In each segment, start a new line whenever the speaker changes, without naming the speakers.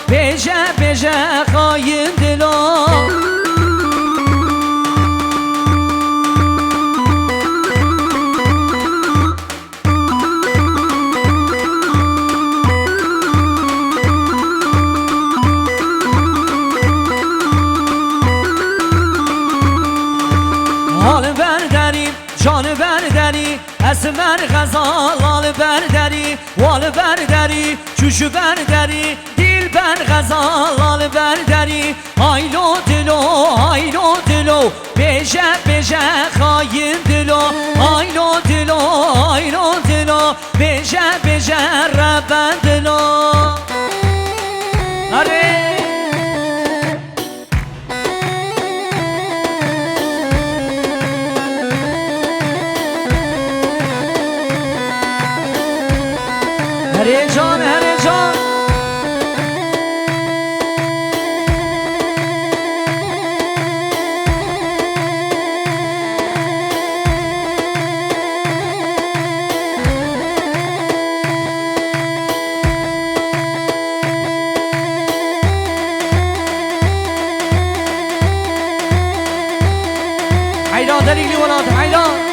بیشه بیشه خاین دلا حال برداری جان برداری اسمر غزال حال برداری وال برداری چوشو برداری دل بر غزال حال برداری آیلو دلو بیشه بیشه خاین دلو آیلو دلو بیشه بیشه ربن دلو آره هره جان هره جان حيران دليل لي ولاد حيران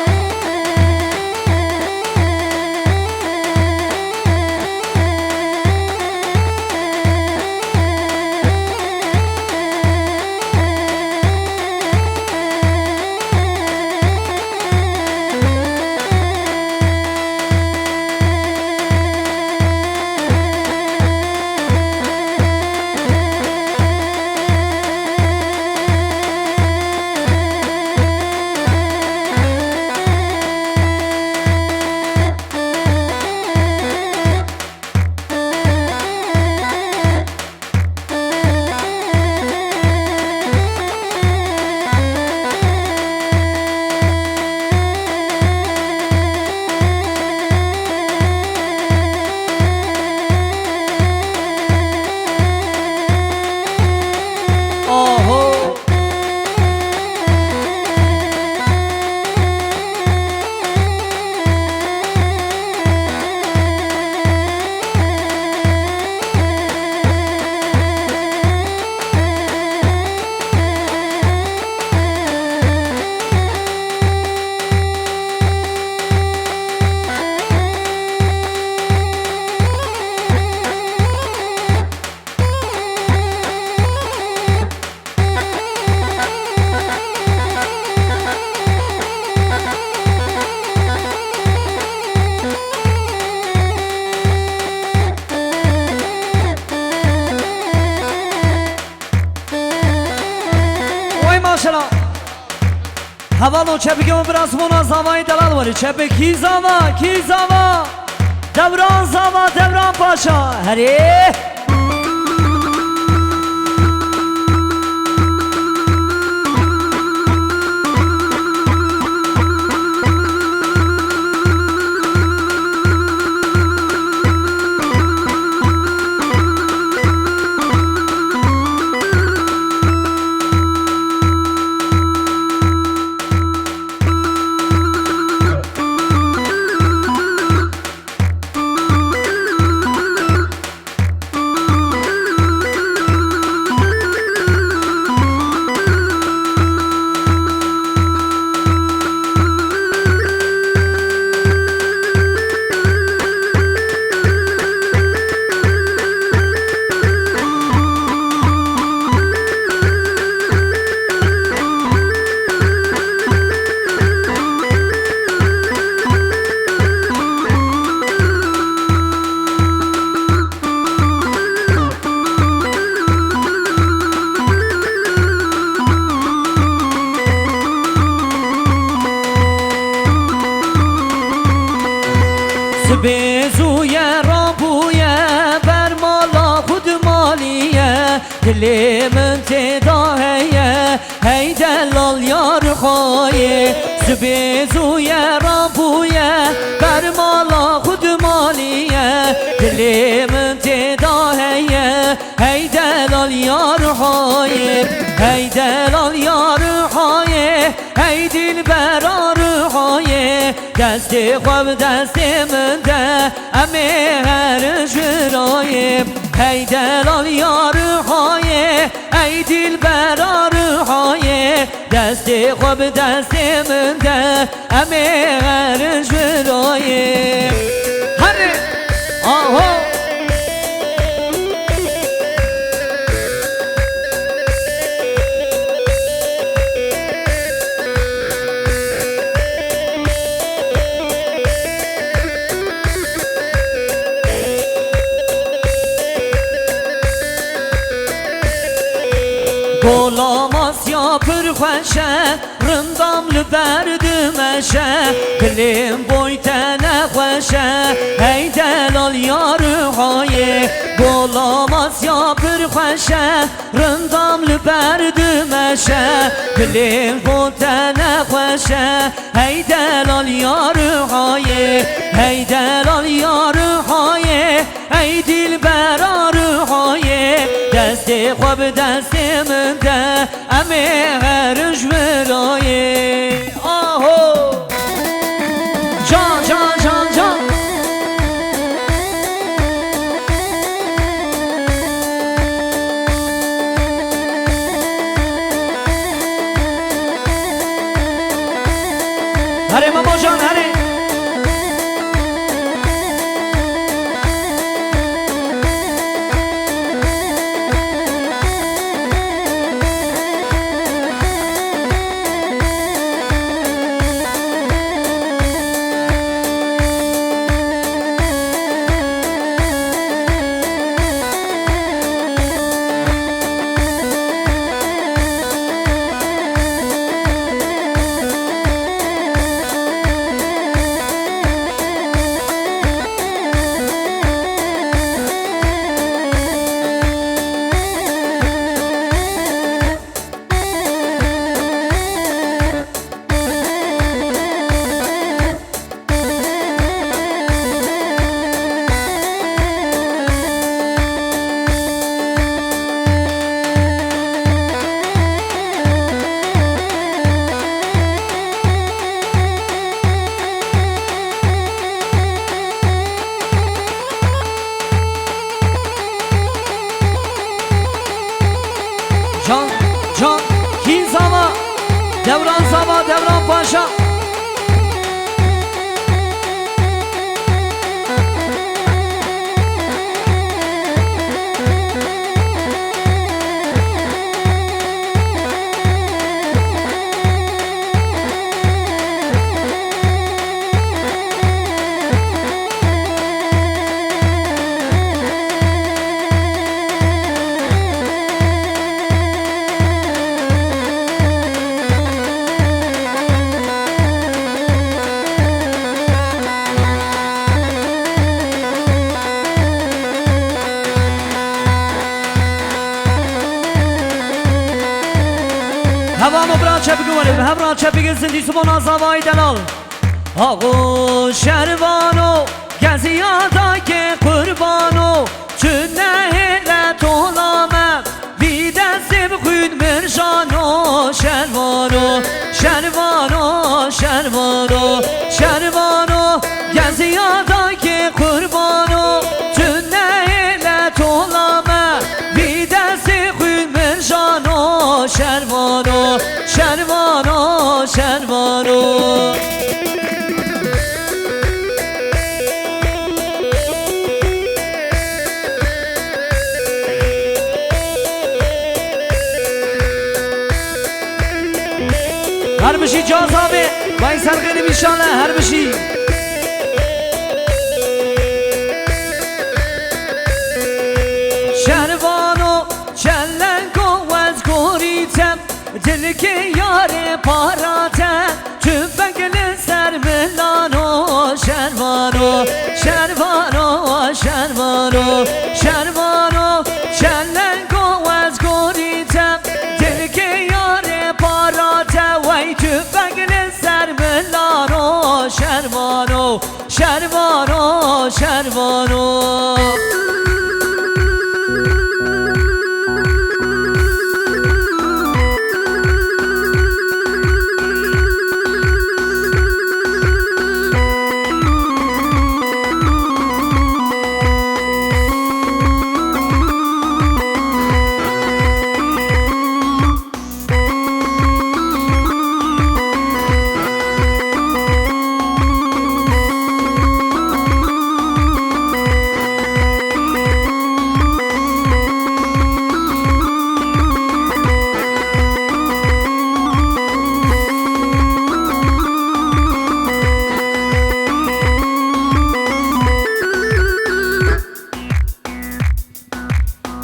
حوالو چه بگم براسمونا زمای دلال وری چه بگی کی زما دوران پاشا هره بزوی رابوی بر مالا خود مالیه دل من تداهیه هی دلال یار خواهی بزوی رابوی بر مالا خود مالیه دل من تداهیه هی دلال یار خواهی هی دلال یار خواهی هی دل برار خواهی دست خواب دست من ده امی هر جرایم ای دلال یارهای ای دل برارهای دست خوب دست من ده امی هر جرایم هره آها غلام آسیا پرخوشه رندام لبردمشه دلم بوی تنه خوشه ای دلال یارهای غلام آسیا پرخوشه رندام لبردمشه دلم بوی تنه خوشه ای دلال یارهای ای دلال یارهای ای دل برارهای دست خوب دست من ده امی هر جورای آهو جان جان جان جان هره ماما جان هره جان جان کی زما دوران پاشا هوامو برا چه بگواریم همراه چه بگیر زندی سبان آزاوای دلال آقو شروانو گزیادا که قربانو چونه هلت اولامم بی دستی بخوید مرشانو شروانو شروانو شروانو شروانو گزیادا که قربانو چونه هلت اولامم بی دستی خوید مرشانو شروانو شروانو شروانو هر بشی جازابه و این سرقینی بیشانه هر بشی شروانو چلنگو از گوریتم دل که یار پاراتم تفنگل سر ملانو شروانو شروانو شروانو شروانو چلنگو از گوریتم دل که یار پاراتم وی تفنگل سر ملانو شروانو شروانو شروانو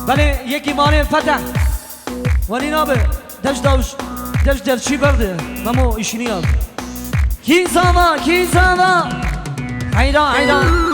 بله یکی مانه فتح ولی نابه دش در چی برده ممو ایشینی یاد کی زاما حیران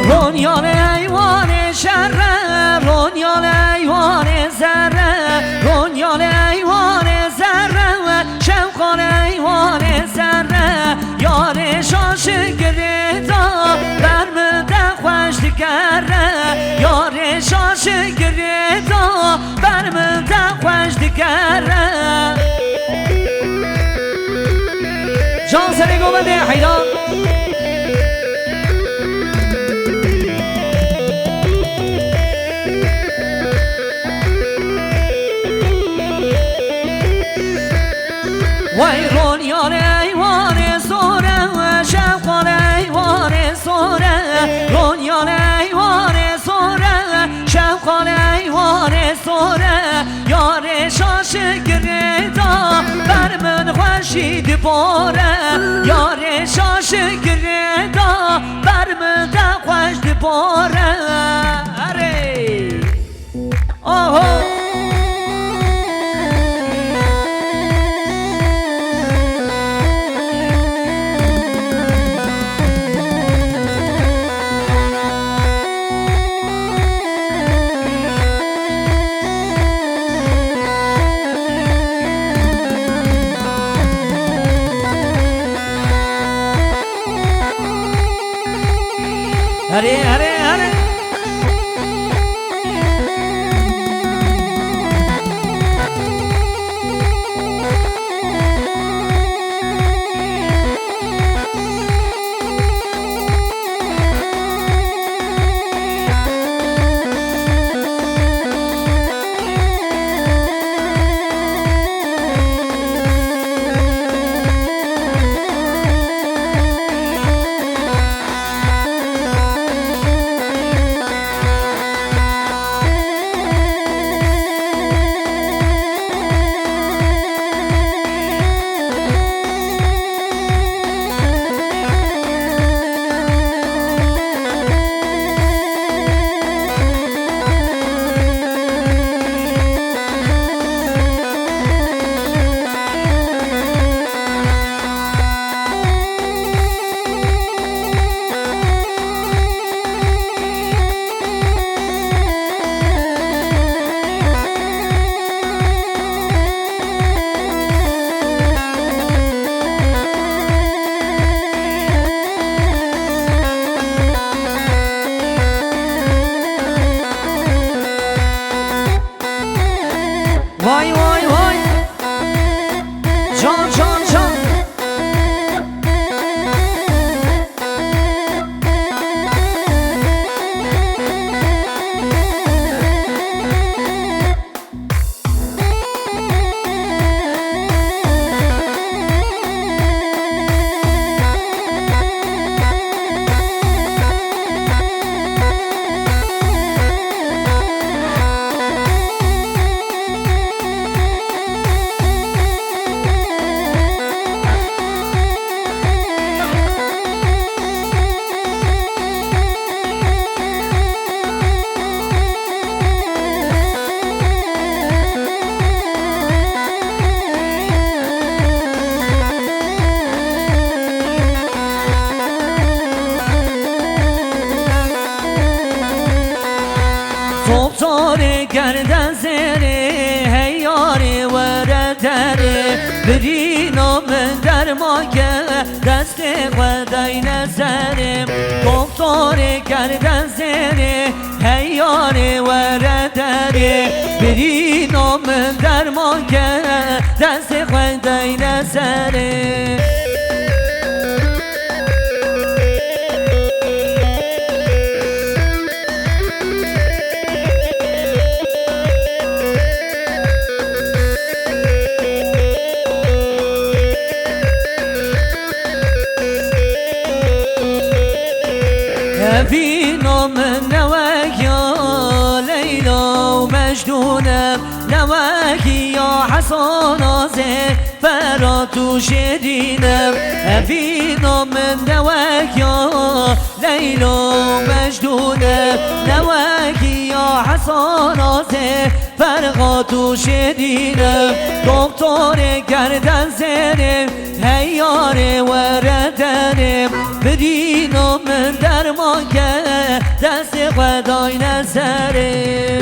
رونیان ایوان شره رونیان ایوان زره رونیان ایوان زره شوقان ایوان زره یار شاش گریدا برمده خوش دگره یار شاش گریدا برمده خوش دگره جان سری گومده حیران وای رونیان ایوان سوره و شوقان ایوان سوره رونیان ایوان سوره شوقان ایوان سوره یار شاش گریدا بر من خوشید باره یار شاش گریدا بر من خوشید باره اره آهو هره وای جان صوبتار گردن زره هی یاری وردره برینو من در ماگه دست خدای نظرم دکتر گردن زره هی یاری وردره برینو من در ماگه دست خودای نسره فينا من نواك يا ليلى ومجنونة نواك يا حسن زين فرات وشدينة فينا من نواك يا ليلى ومجنونة نواك يا حسن زين فرقات وشدينة دكتور گردن زنم هیار وردنم بدینم من درمان که دست خدای نظره